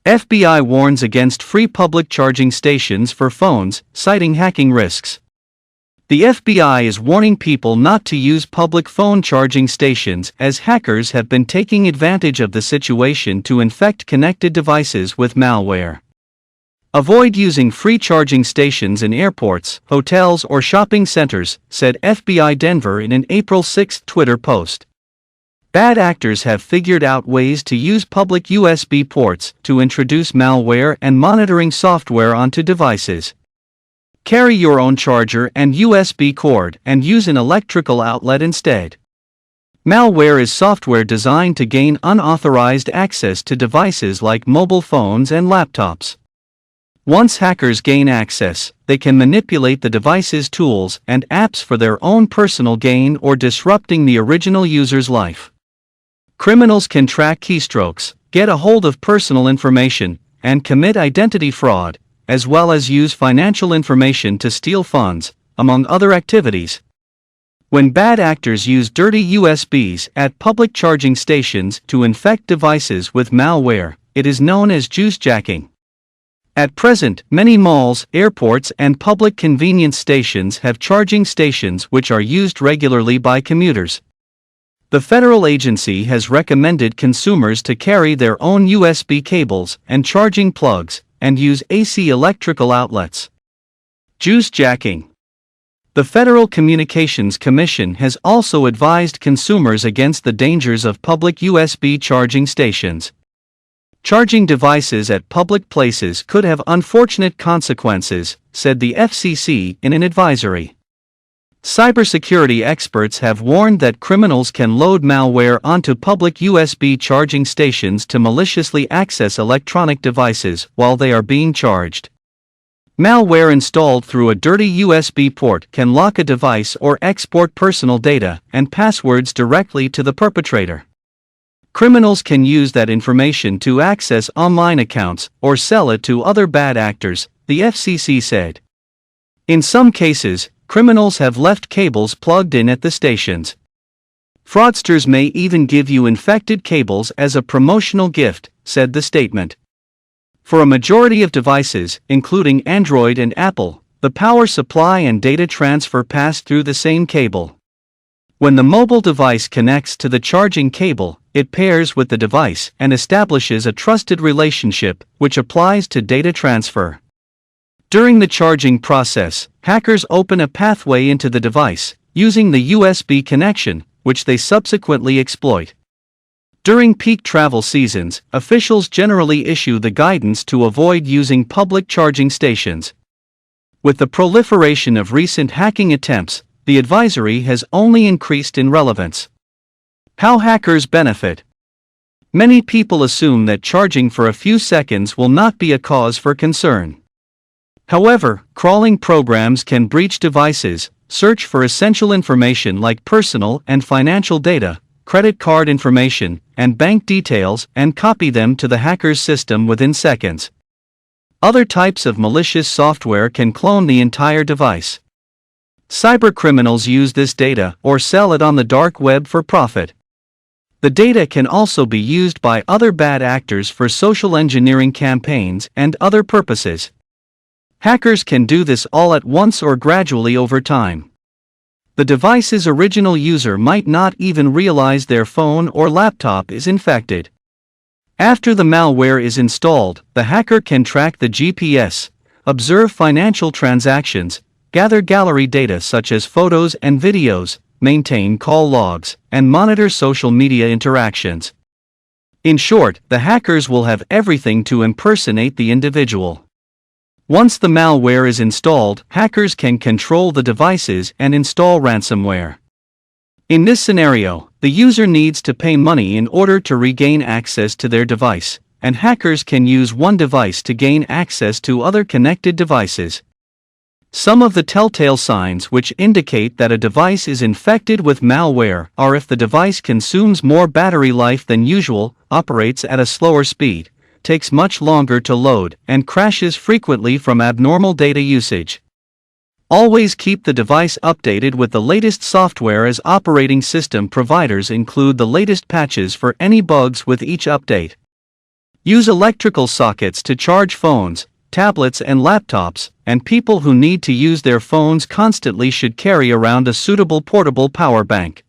FBI warns against free public charging stations for phones, citing hacking risks. The FBI is warning people not to use public phone charging stations as hackers have been taking advantage of the situation to infect connected devices with malware. Avoid using free charging stations in airports, hotels, or shopping centers, said FBI Denver in an April 6 Twitter post. Bad actors have figured out ways to use public USB ports to introduce malware and monitoring software onto devices. Carry your own charger and USB cord and use an electrical outlet instead. Malware is software designed to gain unauthorized access to devices like mobile phones and laptops. Once hackers gain access, they can manipulate the device's tools and apps for their own personal gain or disrupting the original user's life. Criminals can track keystrokes, get a hold of personal information, and commit identity fraud, as well as use financial information to steal funds, among other activities. When bad actors use dirty USBs at public charging stations to infect devices with malware, it is known as juice jacking. At present, many malls, airports, and public convenience stations have charging stations which are used regularly by commuters. The federal agency has recommended consumers to carry their own USB cables and charging plugs, and use AC electrical outlets. Juice jacking. The Federal Communications Commission has also advised consumers against the dangers of public USB charging stations. Charging devices at public places could have unfortunate consequences, said the FCC in an advisory. Cybersecurity experts have warned that criminals can load malware onto public USB charging stations to maliciously access electronic devices while they are being charged. Malware installed through a dirty USB port can lock a device or export personal data and passwords directly to the perpetrator. Criminals can use that information to access online accounts or sell it to other bad actors, the FCC said. In some cases, criminals have left cables plugged in at the stations. Fraudsters may even give you infected cables as a promotional gift, said the statement. For a majority of devices, including Android and Apple, the power supply and data transfer pass through the same cable. When the mobile device connects to the charging cable, it pairs with the device and establishes a trusted relationship, which applies to data transfer. During the charging process, hackers open a pathway into the device, using the USB connection, which they subsequently exploit. During peak travel seasons, officials generally issue the guidance to avoid using public charging stations. With the proliferation of recent hacking attempts, the advisory has only increased in relevance. How hackers benefit. Many people assume that charging for a few seconds will not be a cause for concern. However, crawling programs can breach devices, search for essential information like personal and financial data, credit card information, and bank details, and copy them to the hacker's system within seconds. Other types of malicious software can clone the entire device. Cybercriminals use this data or sell it on the dark web for profit. The data can also be used by other bad actors for social engineering campaigns and other purposes. Hackers can do this all at once or gradually over time. The device's original user might not even realize their phone or laptop is infected. After the malware is installed, the hacker can track the GPS, observe financial transactions, gather gallery data such as photos and videos, maintain call logs, and monitor social media interactions. In short, the hackers will have everything to impersonate the individual. Once the malware is installed, hackers can control the devices and install ransomware. In this scenario, the user needs to pay money in order to regain access to their device, and hackers can use one device to gain access to other connected devices. Some of the telltale signs which indicate that a device is infected with malware are if the device consumes more battery life than usual, operates at a slower speed, takes much longer to load, and crashes frequently from abnormal data usage. Always keep the device updated with the latest software, as operating system providers include the latest patches for any bugs with each update. Use electrical sockets to charge phones, tablets and laptops, and people who need to use their phones constantly should carry around a suitable portable power bank.